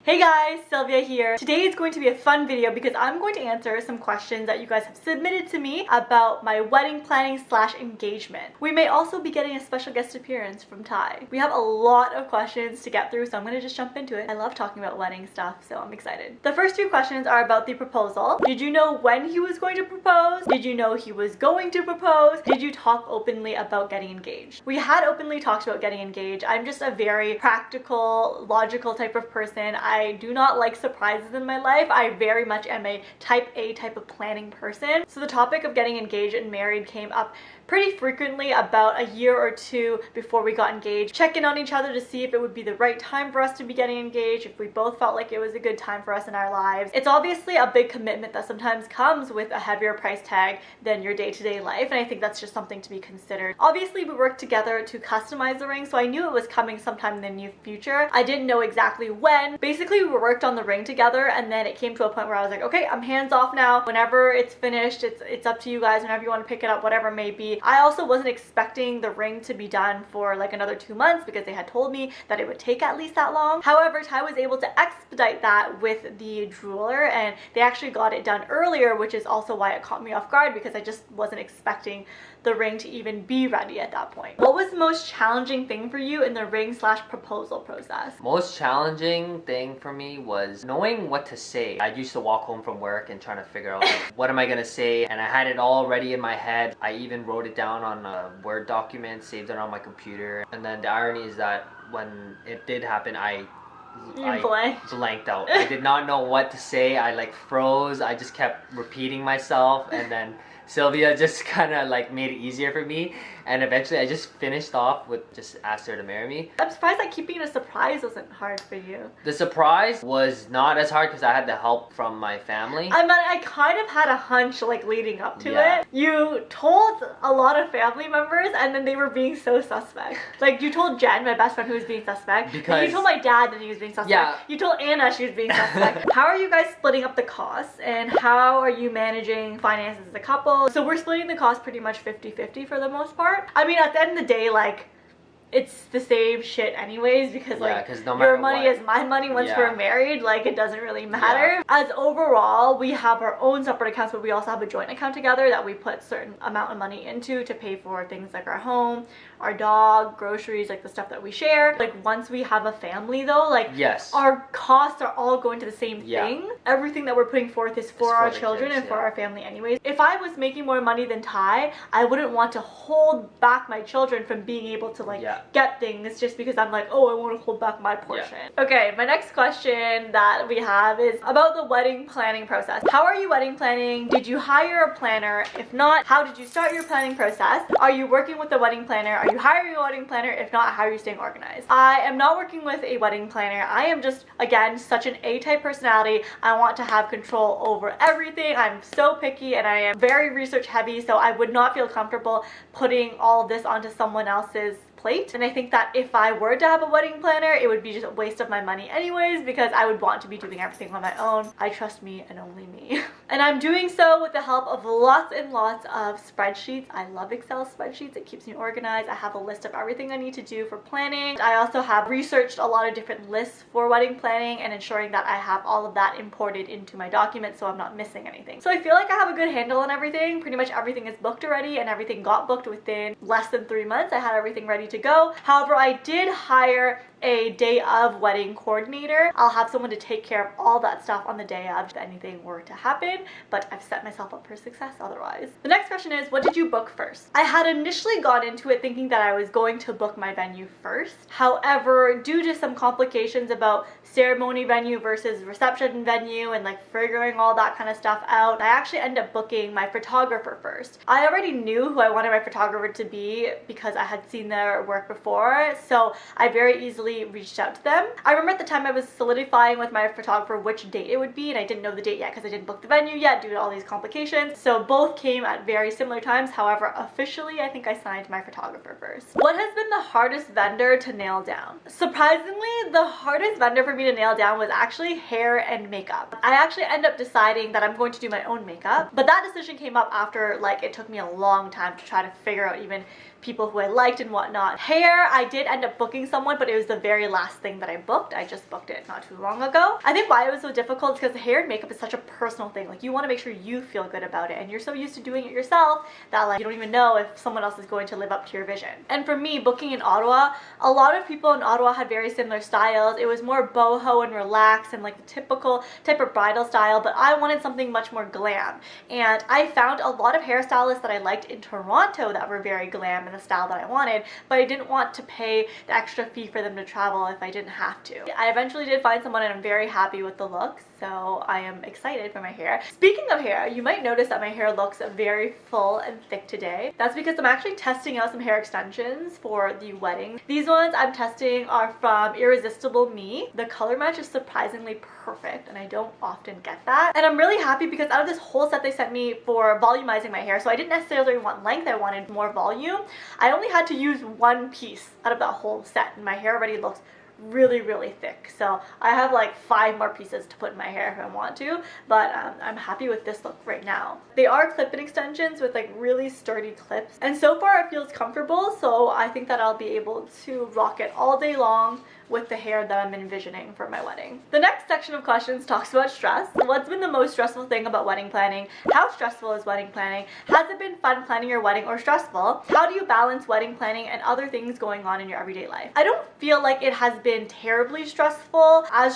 Hey guys, Sylvia here. Today is going to be a fun video because I'm going to answer some questions that you guys have submitted to me about my wedding planning / engagement. We may also be getting a special guest appearance from Ty. We have a lot of questions to get through, so I'm going to just jump into it. I love talking about wedding stuff, so I'm excited. The first two questions are about the proposal. Did you know when he was going to propose? Did you know he was going to propose? Did you talk openly about getting engaged? We had openly talked about getting engaged. I'm just a very practical, logical type of person. I do not like surprises in my life. I very much am a type A type of planning person. So the topic of getting engaged and married came up pretty frequently about a year or two before we got engaged. Checking on each other to see if it would be the right time for us to be getting engaged, if we both felt like it was a good time for us in our lives. It's obviously a big commitment that sometimes comes with a heavier price tag than your day-to-day life, and I think that's just something to be considered. Obviously, we worked together to customize the ring, so I knew it was coming sometime in the near future. I didn't know exactly when. Basically, we worked on the ring together, and then it came to a point where I was like, okay, I'm hands off now. Whenever it's finished, it's up to you guys. Whenever you want to pick it up, whatever it may be. I also wasn't expecting the ring to be done for like another 2 months because they had told me that it would take at least that long. However, Ty was able to expedite that with the jeweler, and they actually got it done earlier, which is also why it caught me off guard because I just wasn't expecting the ring to even be ready at that point. What was the most challenging thing for you in the ring / proposal process? Most challenging thing for me was knowing what to say. I used to walk home from work and trying to figure out like, what am I gonna say, and I had it all ready in my head. I even wrote it down on a Word document, saved it on my computer, and then the irony is that when it did happen, I blanked out. I did not know what to say. I like froze. I just kept repeating myself, and then Sylvia just kind of like made it easier for me, and eventually I just finished off with just asked her to marry me. I'm surprised that keeping it a surprise wasn't hard for you. The surprise was not as hard because I had the help from my family. I kind of had a hunch like leading up to it. You told a lot of family members and then they were being so suspect. Like you told Jen, my best friend, who was being suspect. Because you told my dad that he was being suspect. Yeah. You told Anna she was being suspect. How are you guys splitting up the costs, and how are you managing finances as a couple? So we're splitting the cost pretty much 50-50 for the most part. I mean, at the end of the day, like, it's the same shit anyways because like no your money is my money once we're married. Like it doesn't really matter. As overall, we have our own separate accounts, but we also have a joint account together that we put certain amount of money into to pay for things like our home, our dog, groceries, like the stuff that we share. Like once we have a family though, like our costs are all going to the same thing. Everything that we're putting forth is for our children and for our family anyways. If I was making more money than Ty, I wouldn't want to hold back my children from being able to like get things just because I'm like, oh, I want to hold back my portion. Okay, my next question that we have is about the wedding planning process. How are you wedding planning? Did you hire a planner? If not, how did you start your planning process? Are you working with a wedding planner? Are you hiring a wedding planner? If not, how are you staying organized? I am not working with a wedding planner. I am just, again, such an A-type personality. I want to have control over everything. I'm so picky and I am very research heavy, so I would not feel comfortable putting all of this onto someone else's plate. And I think that if I were to have a wedding planner, it would be just a waste of my money anyways because I would want to be doing everything on my own. I trust me and only me. And I'm doing so with the help of lots and lots of spreadsheets. I love Excel spreadsheets. It keeps me organized. I have a list of everything I need to do for planning. I also have researched a lot of different lists for wedding planning and ensuring that I have all of that imported into my documents so I'm not missing anything. So I feel like I have a good handle on everything. Pretty much everything is booked already and everything got booked within less than 3 months. I had everything ready to go. However, I did hire a day of wedding coordinator. I'll have someone to take care of all that stuff on the day of if anything were to happen, but I've set myself up for success otherwise. The next question is, what did you book first? I had initially gone into it thinking that I was going to book my venue first. However, due to some complications about ceremony venue versus reception venue and like figuring all that kind of stuff out, I actually ended up booking my photographer first. I already knew who I wanted my photographer to be because I had seen their work before, so I very easily reached out to them. I remember at the time I was solidifying with my photographer which date it would be, and I didn't know the date yet because I didn't book the venue yet due to all these complications. So both came at very similar times. However, officially I think I signed my photographer first. What has been the hardest vendor to nail down? Surprisingly, the hardest vendor for me to nail down was actually hair and makeup. I actually ended up deciding that I'm going to do my own makeup, but that decision came up after like it took me a long time to try to figure out even people who I liked and whatnot. Hair, I did end up booking someone, but it was the very last thing that I booked. I just booked it not too long ago. I think why it was so difficult is because hair and makeup is such a personal thing. Like, you want to make sure you feel good about it, and you're so used to doing it yourself that like you don't even know if someone else is going to live up to your vision. And for me, booking in Ottawa, a lot of people in Ottawa had very similar styles. It was more boho and relaxed and like the typical type of bridal style, but I wanted something much more glam. And I found a lot of hairstylists that I liked in Toronto that were very glam in the style that I wanted, but I didn't want to pay the extra fee for them to travel if I didn't have to. I eventually did find someone and I'm very happy with the looks, so I am excited for my hair. Speaking of hair, you might notice that my hair looks very full and thick today. That's because I'm actually testing out some hair extensions for the wedding. These ones I'm testing are from Irresistible Me. The color match is surprisingly perfect and I don't often get that. And I'm really happy because out of this whole set they sent me for volumizing my hair, so I didn't necessarily want length, I wanted more volume. I only had to use one piece out of that whole set and my hair already looks really thick, so I have like 5 more pieces to put in my hair if I want to, but I'm happy with this look right now. They are clip-in extensions with like really sturdy clips, and so far it feels comfortable, so I think that I'll be able to rock it all day long with the hair that I'm envisioning for my wedding. The next section of questions talks about stress. What's been the most stressful thing about wedding planning? How stressful is wedding planning? Has it been fun planning your wedding or stressful? How do you balance wedding planning and other things going on in your everyday life? I don't feel like it has been terribly stressful as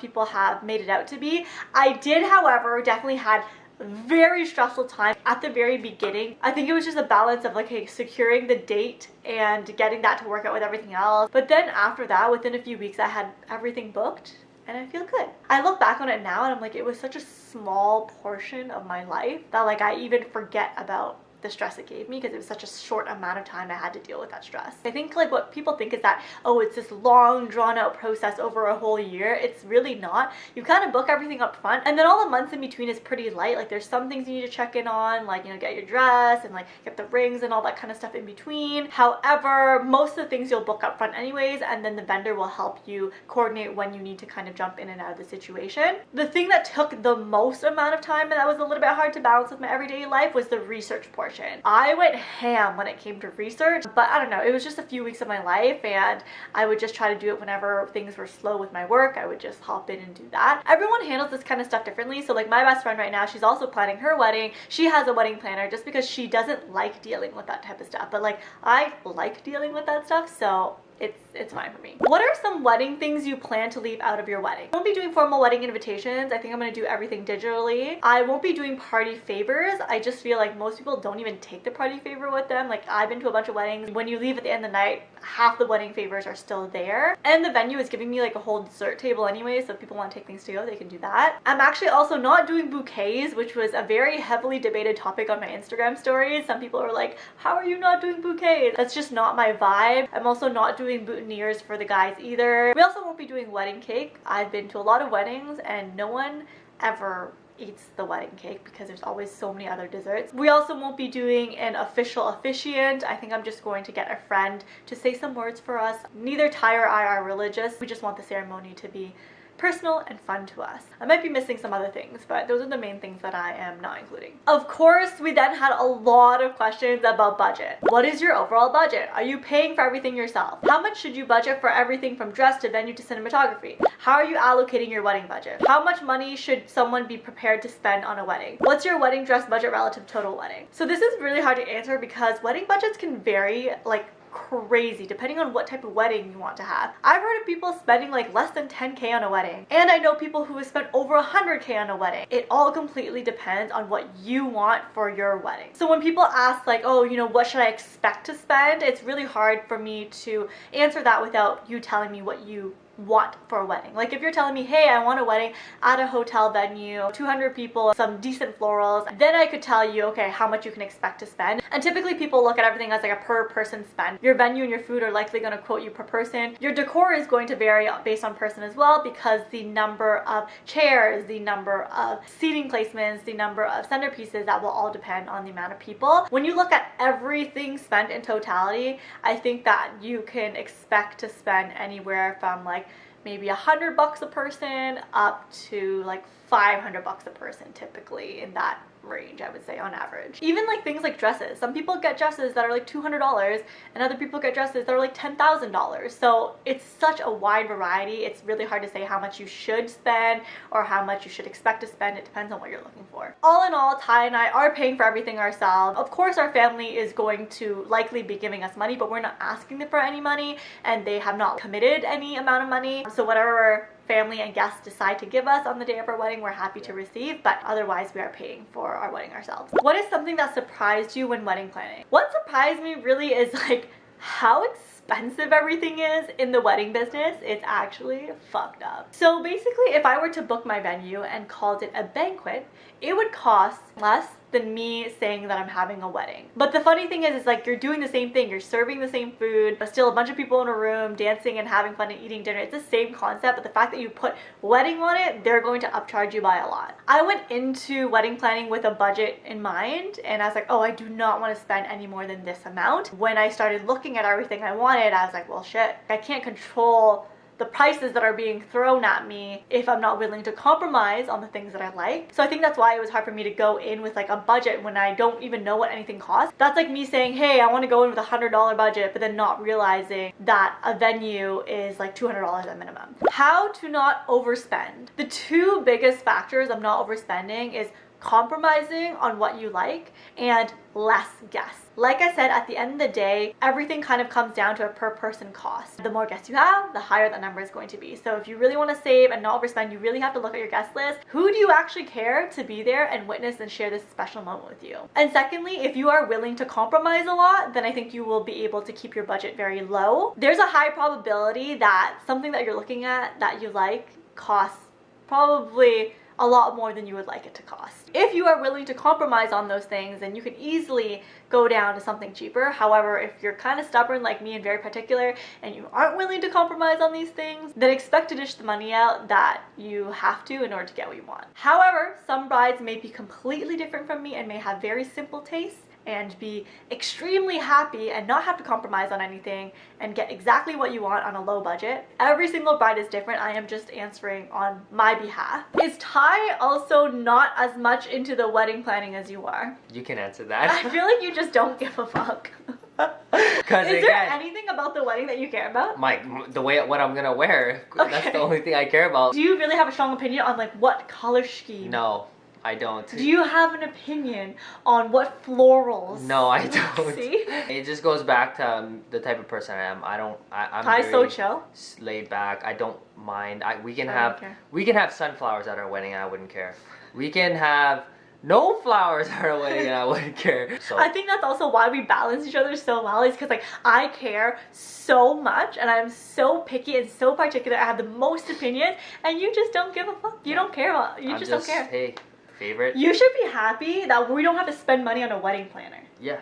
people have made it out to be. I did, however, definitely had very stressful time at the very beginning. I think it was just a balance of like securing the date and getting that to work out with everything else. But then after that, within a few weeks, I had everything booked and I feel good. I look back on it now and I'm like, it was such a small portion of my life that like I even forget about the stress it gave me because it was such a short amount of time I had to deal with that stress. I think like what people think is that, oh, it's this long drawn out process over a whole year. It's really not. You kind of book everything up front and then all the months in between is pretty light. Like there's some things you need to check in on, like, you know, get your dress and like get the rings and all that kind of stuff in between. However, most of the things you'll book up front anyways, and then the vendor will help you coordinate when you need to kind of jump in and out of the situation. The thing that took the most amount of time and that was a little bit hard to balance with my everyday life was the research portion. I went ham when it came to research, but I don't know, it was just a few weeks of my life and I would just try to do it whenever things were slow with my work. I would just hop in and do that. Everyone handles this kind of stuff differently. So like my best friend right now, she's also planning her wedding. She has a wedding planner just because she doesn't like dealing with that type of stuff, but like I like dealing with that stuff, so it's fine for me. What are some wedding things you plan to leave out of your wedding? I won't be doing formal wedding invitations. I think I'm gonna do everything digitally. I won't be doing party favors. I just feel like most people don't even take the party favor with them. Like I've been to a bunch of weddings. When you leave at the end of the night, half the wedding favors are still there. And the venue is giving me like a whole dessert table anyway, so if people want to take things to go, they can do that. I'm actually also not doing bouquets, which was a very heavily debated topic on my Instagram stories. Some people are like, how are you not doing bouquets? That's just not my vibe. I'm also not doing boutonnieres for the guys either. We also won't be doing wedding cake. I've been to a lot of weddings and no one ever eats the wedding cake because there's always so many other desserts. We also won't be doing an official officiant. I think I'm just going to get a friend to say some words for us. Neither Ty or I are religious. We just want the ceremony to be personal and fun to us. I might be missing some other things, but those are the main things that I am not including. Of course, we then had a lot of questions about budget. What is your overall budget? Are you paying for everything yourself? How much should you budget for everything from dress to venue to cinematography? How are you allocating your wedding budget? How much money should someone be prepared to spend on a wedding? What's your wedding dress budget relative to total wedding? So this is really hard to answer because wedding budgets can vary like crazy depending on what type of wedding you want to have. I've heard of people spending like less than 10K on a wedding, and I know people who have spent over 100K on a wedding. It all completely depends on what you want for your wedding. So when people ask like, oh, you know, what should I expect to spend, it's really hard for me to answer that without you telling me what you want for a wedding. Like if you're telling me, hey, I want a wedding at a hotel venue, 200 people, some decent florals, then I could tell you, okay, how much you can expect to spend. And typically people look at everything as like a per person spend. Your venue and your food are likely going to quote you per person. Your decor is going to vary based on person as well, because the number of chairs, the number of seating placements, the number of centerpieces, that will all depend on the amount of people. When you look at everything spent in totality, I think that you can expect to spend anywhere from like maybe $100 a person up to like $500 a person, typically in that range, I would say, on average. Even like things like dresses. Some people get dresses that are like $200 and other people get dresses that are like $10,000. So it's such a wide variety. It's really hard to say how much you should spend or how much you should expect to spend. It depends on what you're looking for. All in all, Ty and I are paying for everything ourselves. Of course, our family is going to likely be giving us money, but we're not asking them for any money and they have not committed any amount of money. So whatever family and guests decide to give us on the day of our wedding, we're happy to receive, but otherwise we are paying for our wedding ourselves. What is something that surprised you when wedding planning? What surprised me really is like how expensive everything is in the wedding business. It's actually fucked up. So basically, if I were to book my venue and called it a banquet, it would cost less than me saying that I'm having a wedding. But the funny thing is like you're doing the same thing. You're serving the same food, but still a bunch of people in a room dancing and having fun and eating dinner. It's the same concept, but the fact that you put wedding on it, they're going to upcharge you by a lot. I went into wedding planning with a budget in mind, and I was like, oh, I do not want to spend any more than this amount. When I started looking at everything I wanted, I was like, well, shit, I can't control the prices that are being thrown at me if I'm not willing to compromise on the things that I like. So I think that's why it was hard for me to go in with like a budget when I don't even know what anything costs. That's like me saying, hey, I want to go in with $100 budget, but then not realizing that a venue is like $200 at minimum. How to not overspend. The two biggest factors of not overspending is compromising on what you like and less guests. Like I said, at the end of the day, everything kind of comes down to a per person cost. The more guests you have, the higher that number is going to be. So if you really want to save and not overspend, you really have to look at your guest list. Who do you actually care to be there and witness and share this special moment with you? And secondly, if you are willing to compromise a lot, then I think you will be able to keep your budget very low. There's a high probability that something that you're looking at that you like costs probably a lot more than you would like it to cost. If you are willing to compromise on those things, then you can easily go down to something cheaper. However, if you're kind of stubborn like me and very particular and you aren't willing to compromise on these things, then expect to dish the money out that you have to in order to get what you want. However, some brides may be completely different from me and may have very simple tastes and be extremely happy and not have to compromise on anything and get exactly what you want on a low budget. Every single bride is different. I am just answering on my behalf. Is Ty also not as much into the wedding planning as you are? You can answer that. I feel like you just don't give a fuck. Is there anything about the wedding that you care about? What I'm gonna wear. Okay. That's the only thing I care about. Do you really have a strong opinion on like what color scheme? No. I don't. Do you have an opinion on what florals? No, I don't. See? It just goes back to the type of person I am. I'm Ty's very so chill. Laid back. I don't mind. We can have sunflowers at our wedding. I wouldn't care. We can have no flowers at our wedding and I wouldn't care. So I think that's also why we balance each other so well, is because like I care so much and I'm so picky and so particular. I have the most opinion and you just don't give a fuck. You don't care about you just don't care. Hey, favorite. You should be happy that we don't have to spend money on a wedding planner. Yeah.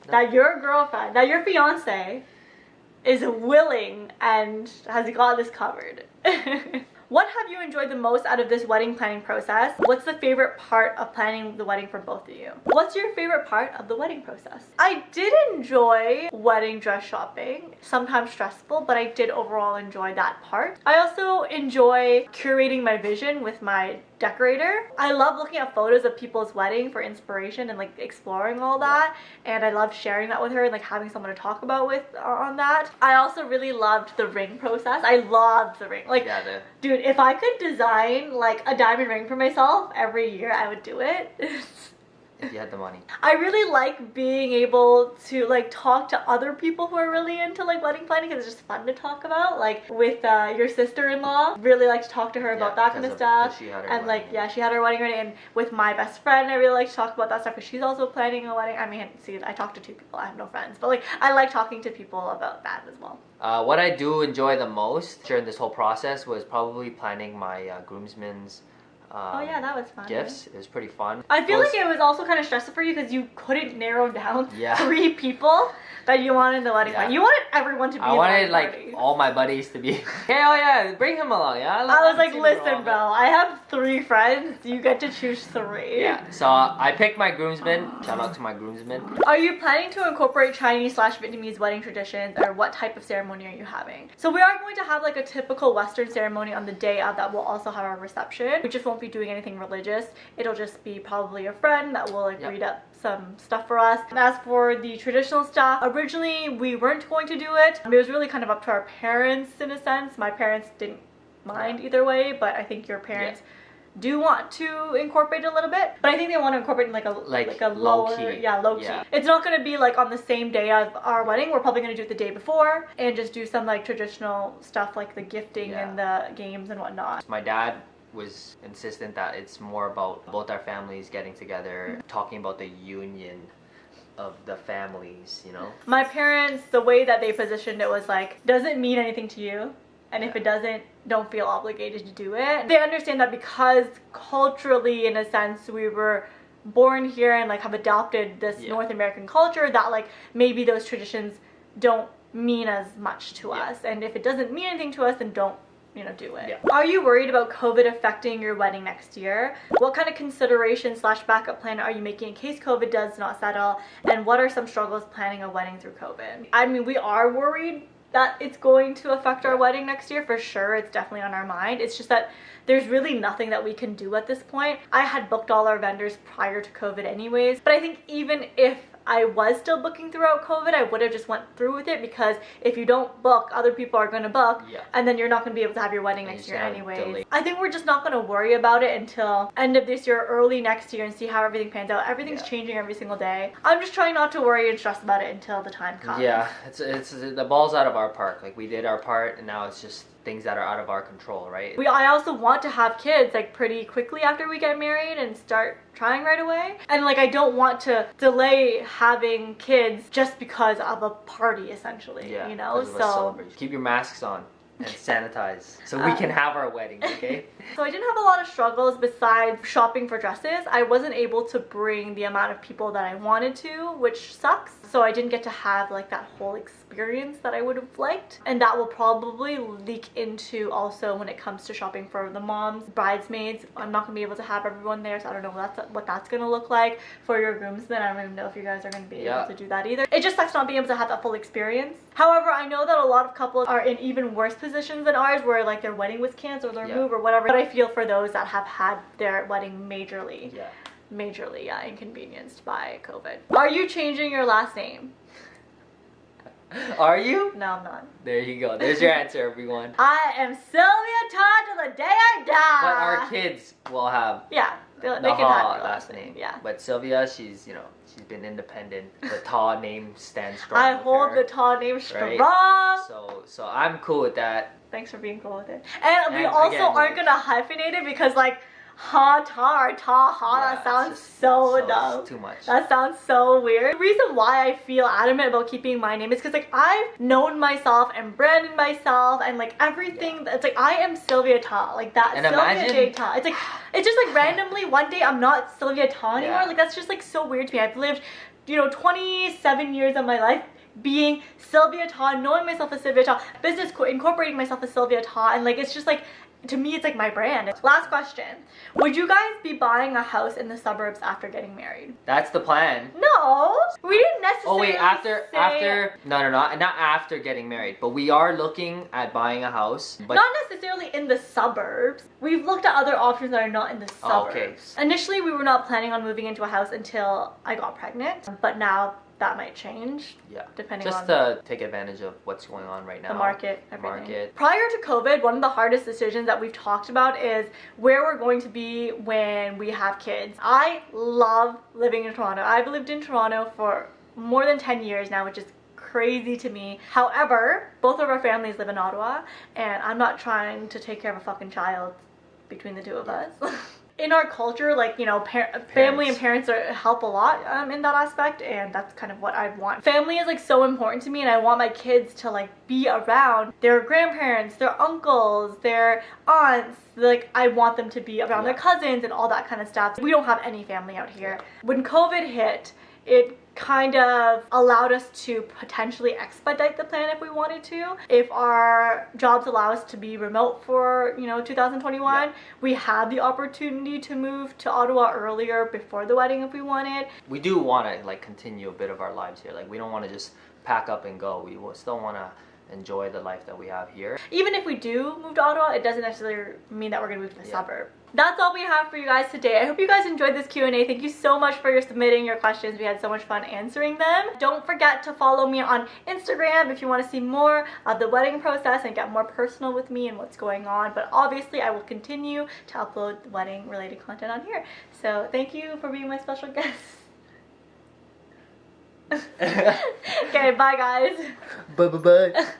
No. That your girlfriend, that your fiance is willing and has got this covered. What have you enjoyed the most out of this wedding planning process? What's the favorite part of planning the wedding for both of you? What's your favorite part of the wedding process? I did enjoy wedding dress shopping. Sometimes stressful, but I did overall enjoy that part. I also enjoy curating my vision with my decorator. I love looking at photos of people's wedding for inspiration and like exploring all that, and I love sharing that with her and like having someone to talk about with on that. I also really loved the ring process. I loved the ring. Like, yeah, dude, if I could design like a diamond ring for myself every year, I would do it. If you had the money. I really like being able to like talk to other people who are really into like wedding planning because it's just fun to talk about. Like with your sister-in-law, really like to talk to her about that kind of stuff. And like, yeah, she had her wedding ready. And with my best friend, I really like to talk about that stuff because she's also planning a wedding. I mean, see, I talk to two people. I have no friends, but like I like talking to people about that as well. What I do enjoy the most during this whole process was probably planning my groomsmen's oh yeah, that was fun. Gifts. It was pretty fun. I feel like it was also kind of stressful for you because you couldn't narrow down 3 people that you wanted in the wedding party. You wanted everyone to be in the wedding party. Like all my buddies to be. Hey, oh yeah, bring him along. Yeah. I was like, listen, bro, I have 3 friends. You get to choose 3. Yeah. So I picked my groomsmen. Shout out to my groomsmen. Are you planning to incorporate Chinese/Vietnamese wedding traditions, or what type of ceremony are you having? So we are going to have like a typical Western ceremony on the day of that. We'll also have our reception. We just won't won't be doing anything religious. It'll just be probably a friend that will like read up some stuff for us. And as for the traditional stuff, originally we weren't going to do it. It was really kind of up to our parents in a sense. My parents didn't mind either way, but I think your parents do want to incorporate it a little bit, but I think they want to incorporate in like a lower, low key. It's not going to be like on the same day of our wedding. We're probably going to do it the day before and just do some like traditional stuff like the gifting and the games and whatnot. My dad was insistent that it's more about both our families getting together, talking about the union of the families, you know? My parents, the way that they positioned it was like, does it mean anything to you? And if it doesn't, don't feel obligated to do it. They understand that because culturally, in a sense, we were born here and like have adopted this North American culture, that like maybe those traditions don't mean as much to us. And if it doesn't mean anything to us, then don't, you know, do it. Are you worried about COVID affecting your wedding next year? What kind of consideration / backup plan are you making in case COVID does not settle? And what are some struggles planning a wedding through COVID? I mean, we are worried that it's going to affect our wedding next year for sure. It's definitely on our mind. It's just that there's really nothing that we can do at this point. I had booked all our vendors prior to COVID anyways, but I think even if I was still booking throughout COVID, I would have just went through with it, because if you don't book, other people are going to book, and then you're not going to be able to have your wedding next year anyways. I think we're just not going to worry about it until end of this year, early next year, and see how everything pans out. Everything's changing every single day. I'm just trying not to worry and stress about it until the time comes. Yeah, it's the ball's out of our park. Like, we did our part, and now it's just things that are out of our control, right? I also want to have kids like pretty quickly after we get married and start trying right away. And like, I don't want to delay having kids just because of a party, essentially, you know? So keep your masks on and sanitize so we can have our wedding, okay? So I didn't have a lot of struggles besides shopping for dresses. I wasn't able to bring the amount of people that I wanted to, which sucks. So I didn't get to have like that whole experience that I would have liked. And that will probably leak into also when it comes to shopping for the moms, bridesmaids. I'm not gonna be able to have everyone there, so I don't know what that's gonna look like. For your groomsmen, I don't even know if you guys are gonna be able to do that either. It just sucks not being able to have that full experience. However, I know that a lot of couples are in even worse positions than ours, where like their wedding was canceled or moved or whatever. But I feel for those that have had their wedding majorly inconvenienced by COVID. Are you changing your last name? Are you? No, I'm not. There you go. There's your answer, everyone. I am Sylvia Todd till the day I die. But our kids will have they can have your last name. Yeah. But Sylvia, she's been independent. The Ta name stands strong. I hold the Ta name strong. So I'm cool with that. Thanks for being cool with it. And we also aren't gonna hyphenate it, because like ha ta or ta ha, that sounds so dumb. It's too much. That sounds so weird. The reason why I feel adamant about keeping my name is because like I've known myself and branded myself and like everything. It's like I am Sylvia Ta, like that. And Sylvia Jade Ta. It's like it's just like randomly one day I'm not Sylvia Ta anymore. Like that's just like so weird to me. I've lived 27 years of my life being Sylvia Ta, knowing myself as Sylvia Ta, incorporating myself as Sylvia Ta, and like it's just like, to me it's like my brand. Last question. Would you guys be buying a house in the suburbs after getting married? That's the plan. No, we didn't necessarily. Oh wait, after no, not after getting married, but we are looking at buying a house, but not necessarily in the suburbs. We've looked at other options that are not in the suburbs. Okay. Initially, we were not planning on moving into a house until I got pregnant, but now that might change. Depending on to take advantage of what's going on right now. The market, everything. Prior to COVID, one of the hardest decisions that we've talked about is where we're going to be when we have kids. I love living in Toronto. I've lived in Toronto for more than 10 years now, which is crazy to me. However, both of our families live in Ottawa, and I'm not trying to take care of a fucking child between the two of us. In our culture, like, family and parents help a lot in that aspect, and that's kind of what I want. Family is like so important to me, and I want my kids to like be around their grandparents, their uncles, their aunts. Like, I want them to be around their cousins and all that kind of stuff. We don't have any family out here. When COVID hit, it kind of allowed us to potentially expedite the plan if we wanted to. If our jobs allow us to be remote for 2021, we have the opportunity to move to Ottawa earlier before the wedding if we wanted. We do want to like continue a bit of our lives here. Like, we don't want to just pack up and go. We still want to enjoy the life that we have here. Even if we do move to Ottawa, it doesn't necessarily mean that we're gonna move to the suburb. That's all we have for you guys today. I hope you guys enjoyed this Q&A. Thank you so much for submitting your questions. We had so much fun answering them. Don't forget to follow me on Instagram if you want to see more of the wedding process and get more personal with me and what's going on. But obviously, I will continue to upload wedding related content on here. So thank you for being my special guest. Okay, bye guys. Bye.